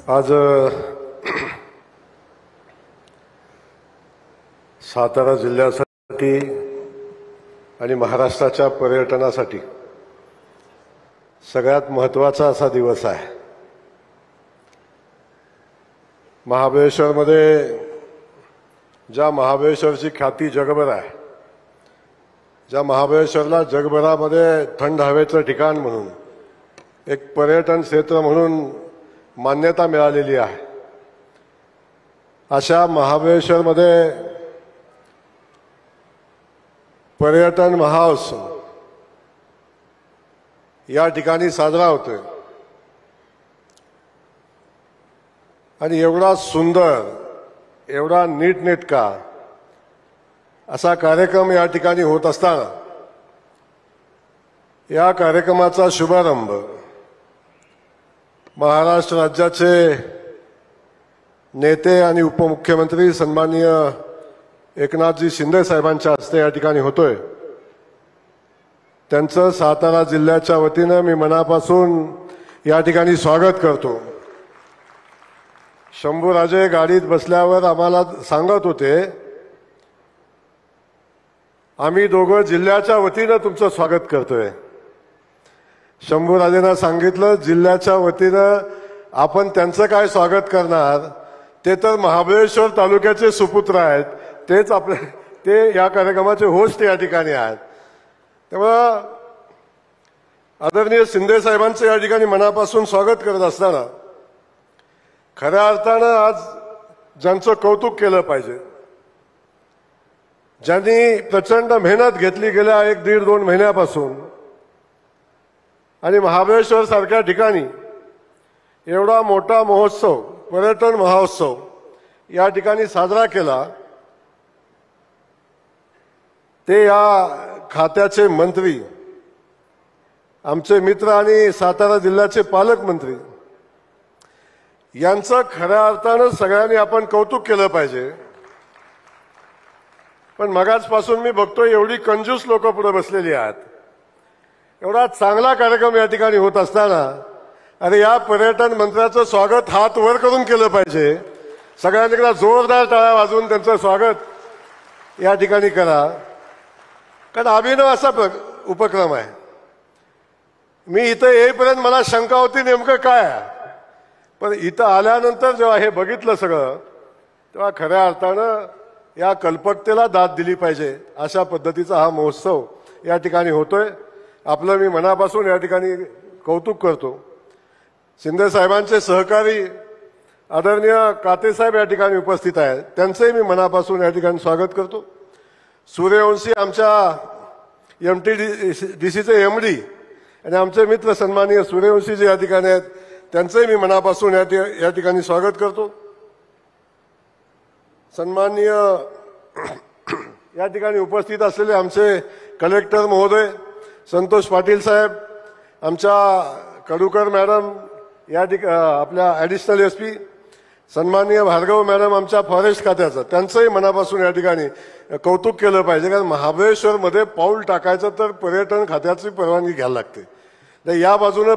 आज सातारा जिल्ह्यासाठी आणि महाराष्ट्राच्या पर्यटनासाठी सगळ्यात महत्त्वाचा असा दिवस आहे। महाबळेश्वरमध्ये ज्या महाबळेश्वरची ख्याती जगभर आहे, ज्या महाबळेश्वरला जगभरामध्ये थंड हवेचं ठिकाण म्हणून एक पर्यटन क्षेत्र म्हणून मान्यता मिळालेली आहे, अशा महाबळेश्वरमध्ये पर्यटन महोत्सव या ठिकाणी साजरा होतोय आणि एवढा सुंदर, एवढा नीटनेटका असा कार्यक्रम या ठिकाणी होत असताना या कार्यक्रमाचा शुभारंभ महाराष्ट्र राज्याचे नेते आणि उपमुख्यमंत्री सन्माननीय एकनाथजी शिंदे साहेबांच्या हस्ते या ठिकाणी होतोय। त्यांचं सातारा जिल्ह्याच्या वतीनं मी मनापासून या ठिकाणी स्वागत करतो। शंभूराजे गाडीत बसल्यावर आम्हाला सांगत होते, आम्ही दोघं जिल्ह्याच्या वतीनं तुमचं स्वागत करतोय। शंभूराजेंना सांगितलं, जिल्ह्याच्या वतीनं आपण त्यांचं काय स्वागत करणार, ते तर महाबळेश्वर तालुक्याचे सुपुत्र आहेत, ते या कार्यक्रमाचे होस्ट या ठिकाणी आहेत। तेव्हा आदरणीय शिंदे साहेबांचं या ठिकाणी मनापासून स्वागत करत असताना खऱ्या अर्थानं आज ज्यांचं कौतुक केलं पाहिजे, ज्यांनी प्रचंड मेहनत घेतली गेल्या 1-1.5-2 महिन्यापासून आणि महाबळेश्वर सारख्या ठिकाणी एवढा मोठा महोत्सव, पर्यटन महोत्सव या ठिकाणी साजरा केला, ते या खात्याचे मंत्री, आमचे मित्र आणि सातारा जिल्ह्याचे पालकमंत्री यांचं खऱ्या अर्थानं सगळ्यांनी आपण कौतुक केलं पाहिजे। पण मगाचपासून मी बघतोय एवढी कंजूस लोक पुढे बसलेली आहेत। एवढा चांगला कार्यक्रम या ठिकाणी होत असताना अरे या पर्यटन मंत्र्याचं स्वागत हात वर करून केलं पाहिजे। सगळ्यांकडे जोरदार टाळ्या वाजवून त्यांचं स्वागत या ठिकाणी करा, कारण अभिनव असा उपक्रम आहे। मी इथं येईपर्यंत मला शंका होती नेमकं काय आहे, पण इथं आल्यानंतर जेव्हा हे बघितलं सगळं, तेव्हा खऱ्या अर्थानं या कल्पकतेला दाद दिली पाहिजे। अशा पद्धतीचा हा महोत्सव या ठिकाणी होतोय। आपलं मी मनापासून या ठिकाणी कौतुक करतो। शिंदे साहेबांचे सहकारी आदरणीय कातेसाहेब या ठिकाणी उपस्थित आहेत, त्यांचंही मी मनापासून या ठिकाणी स्वागत करतो। सूर्यवंशी आमच्या MTDCचे MD आणि आमचे मित्र सन्माननीय सूर्यवंशी जे या ठिकाणी आहेत, त्यांचंही मी मनापासून या ठिकाणी स्वागत करतो। सन्माननीय या ठिकाणी उपस्थित असलेले आमचे कलेक्टर महोदय संतोष पाटील साहेब, आमच्या कडूकर मॅडम, या आपल्या ॲडिशनल SP सन्माननीय भार्गव मॅडम आमच्या फॉरेस्ट खात्याचं, त्यांचंही मनापासून या ठिकाणी कौतुक केलं पाहिजे। कारण महाबळेश्वरमध्ये पाऊल टाकायचं तर पर्यटन खात्याची परवानगी घ्यायला लागते। या बाजूनं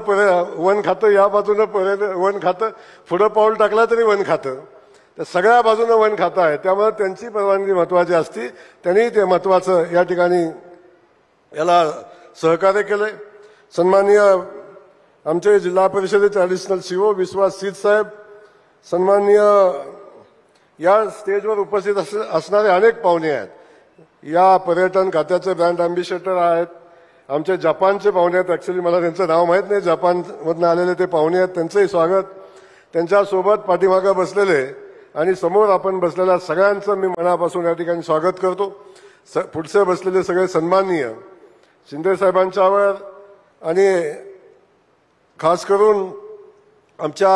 वन खातं, या बाजूनं वन खातं, पुढं पाऊल टाकला तरी वन खातं, तर सगळ्या बाजूनं वन खातं आहे, त्यामुळे त्यांची परवानगी महत्त्वाची असते। त्यांनी ते महत्त्वाचं या ठिकाणी याला सहकार्य केलंय। सन्माननीय आमचे जिल्हा परिषदेचे ॲडिशनल CO विश्वास सीत साहेब, सन्माननीय या स्टेजवर उपस्थित असणारे अनेक पाहुणे आहेत, या पर्यटन खात्याचे ब्रँड अँबॅसेडर आहेत, आमचे जपानचे पाहुणे आहेत, ॲक्च्युली मला त्यांचं नाव माहीत नाही, जपानमधून आलेले ते पाहुणे आहेत, त्यांचंही स्वागत। त्यांच्यासोबत पाठीमागं बसलेले आणि समोर आपण बसलेल्या सगळ्यांचं मी मनापासून या ठिकाणी स्वागत करतो। पुढचे बसलेले सगळे सन्माननीय शिंदे साहेबांच्यावर आणि खास करून आमच्या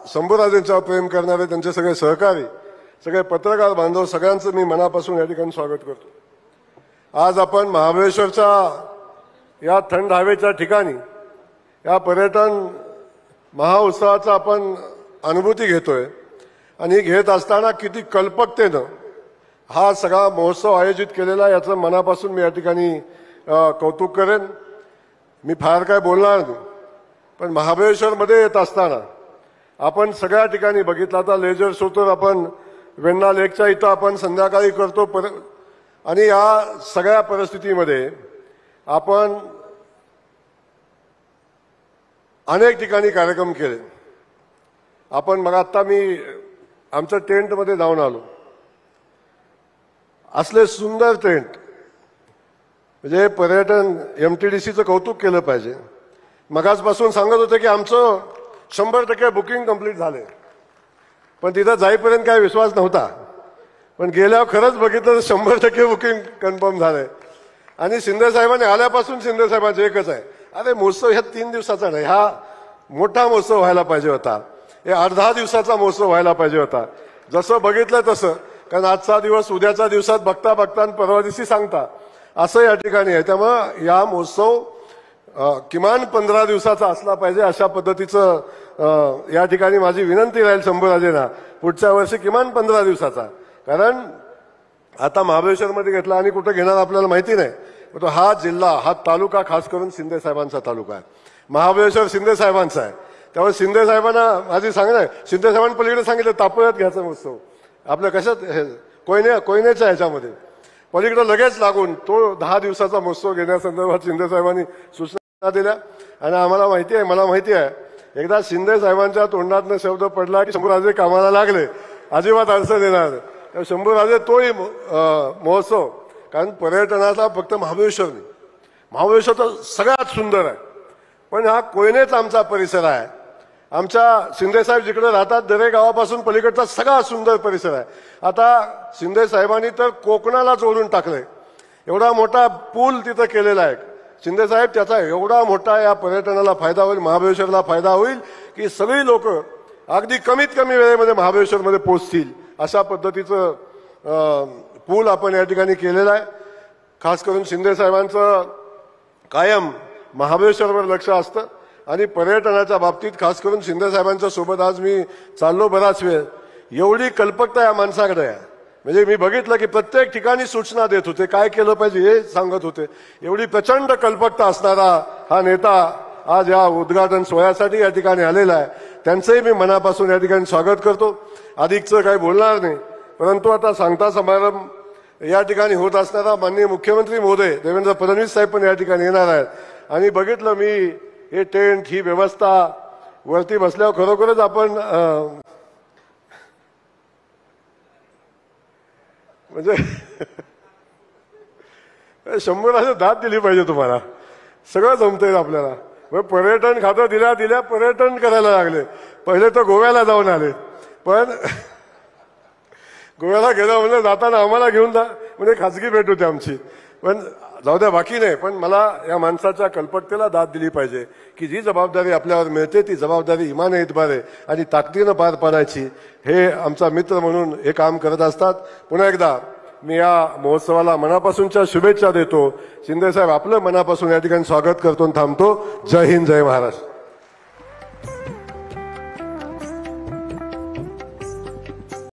शंभूराजेंच्यावर प्रेम करणारे त्यांचे सगळे सहकारी, सगळे पत्रकार बांधव, सगळ्यांचं मी मनापासून या ठिकाणी स्वागत करतो। आज आपण महाबळेश्वरच्या या थंड हवेच्या ठिकाणी या पर्यटन महोत्सवाचा आपण अनुभूती घेतोय आणि घेत असताना किती कल्पकतेनं हा सगळा महोत्सव आयोजित केलेला, याचं मनापासून मी या ठिकाणी कौतुक करेन। मी फार काय बोलणार नाही, पण महाबळेश्वरमध्ये येत असताना आपण सगळ्या ठिकाणी बघितलं. आता लेजर शो तर आपण वेण्णा लेकच्या इथं आपण संध्याकाळी करतो. आणि या सगळ्या परिस्थितीमध्ये आपण अनेक ठिकाणी कार्यक्रम केले. आपण मग आता मी आमच्या टेंटमध्ये जाऊन आलो. असले सुंदर टेंट, म्हणजे पर्यटन MTDCचं कौतुक केलं पाहिजे. मगाचपासून सांगत होते की आमचं 100% बुकिंग कंप्लीट झाले, पण तिथं जाईपर्यंत काय विश्वास नव्हता. पण गेल्यावर खरंच बघितलं तर 100% बुकिंग कन्फर्म झालंय. आणि शिंदे साहेबांनी आल्यापासून शिंदे साहेबांचं एकच आहे, अरे महोत्सव ह्या 3 दिवसाचा नाही, हा मोठा महोत्सव व्हायला पाहिजे होता, हे 8-10 दिवसाचा महोत्सव व्हायला पाहिजे होता. जसं बघितलं तसं, कारण आजचा दिवस उद्याच्या दिवसात बघता बघता परवा दिवशी सांगता असं या ठिकाणी आहे. त्यामुळं या महोत्सव किमान 15 दिवसाचा असला पाहिजे, अशा पद्धतीचं या ठिकाणी माझी विनंती राहील शंभूराजेंना, पुढच्या वर्षी किमान 15 दिवसाचा. कारण आता महाबळेश्वरमध्ये घेतला आणि कुठं घेणार आपल्याला माहिती नाही. पण हा जिल्हा, हा तालुका खास करून शिंदे साहेबांचा तालुका आहे. महाबळेश्वर शिंदे साहेबांचा आहे. त्यामुळे शिंदे साहेबांना माझी सांगणं आहे, शिंदे साहेबांनी पलीकडे सांगितलं तापोळ्यात घ्यायचा महोत्सव, आपल्या कशात कोयनेच्या ह्याच्यामध्ये पलीकडे लगेच लागून तो 10 दिवसाचा महोत्सव घेण्यासंदर्भात शिंदे साहेबांनी सूचना दिल्या. आणि आम्हाला माहिती आहे, मला माहिती आहे, एकदा शिंदे साहेबांच्या तोंडातनं शब्द पडला की शंभूराजे कामाला लागले, अजिबात अडचण येणार. शंभूराजे तोही महोत्सव, कारण पर्यटनाचा फक्त महाबळेश्वर नाही, महाबळेश्वर तर सगळ्यात सुंदर आहे, पण हा कोयनेच आमचा परिसर आहे. आमच्या शिंदे साहेब जिकडे राहतात दरे गावापासून पलीकडचा सगळा सुंदर परिसर आहे. आता शिंदे साहेबांनी तर कोकणाला जोडून टाकलंय, एवढा मोठा पूल तिथं केलेला आहे. शिंदे साहेब त्याचा एवढा मोठा या पर्यटनाला फायदा होईल, महाबळेश्वरला फायदा होईल की सगळी लोक अगदी कमीत कमी वेळेमध्ये महाबळेश्वरमध्ये पोहोचतील, अशा पद्धतीचं पूल आपण या ठिकाणी केलेला आहे. खास करून शिंदे साहेबांचं कायम महाबळेश्वरवर लक्ष असतं आणि पर्यटनाच्या बाबतीत खास करून शिंदे साहेबांच्या सोबत आज मी चाललो बराच वेळ. एवढी कल्पकता या माणसाकडे आहे, म्हणजे मी बघितलं की प्रत्येक ठिकाणी सूचना देत होते, काय केलं पाहिजे हे सांगत होते. एवढी प्रचंड कल्पकता असणारा हा नेता आज या उद्घाटन सोहळ्यासाठी या ठिकाणी आलेला आहे. त्यांचंही मी मनापासून या ठिकाणी स्वागत करतो. अधिकचं काही बोलणार नाही, परंतु आता सांगता समारंभ या ठिकाणी होत असणारा माननीय मुख्यमंत्री महोदय देवेंद्र फडणवीस साहेब पण या ठिकाणी येणार आहेत. आणि बघितलं मी हे टेंट, ही व्यवस्था वरती बसल्यावर खरोखरच आपण म्हणजे शंभराची दाद दिली पाहिजे तुम्हाला, सगळं जमतंय आपल्याला. पर्यटन खातं दिल्या पर्यटन करायला लागले. पहिले तर गोव्याला जाऊन आले, पण गोव्याला गेलं म्हणलं जाताना आम्हाला घेऊन जा, म्हणजे खाजगी भेट होती आमची. पण जाऊ द्या, बाकी नाही, पण मला या माणसाच्या कल्पकतेला दाद दिली पाहिजे की जी जबाबदारी आपल्यावर मिळते ती जबाबदारी इमाने इतबारे आणि ताकदीनं पार पाडायची. हे आमचा मित्र म्हणून हे काम करत असतात. पुन्हा एकदा मी या महोत्सवाला मनापासूनच्या शुभेच्छा देतो. शिंदे साहेब आपलं मनापासून या ठिकाणी स्वागत करतो आणि थांबतो. जय हिंद, जय महाराष्ट्र.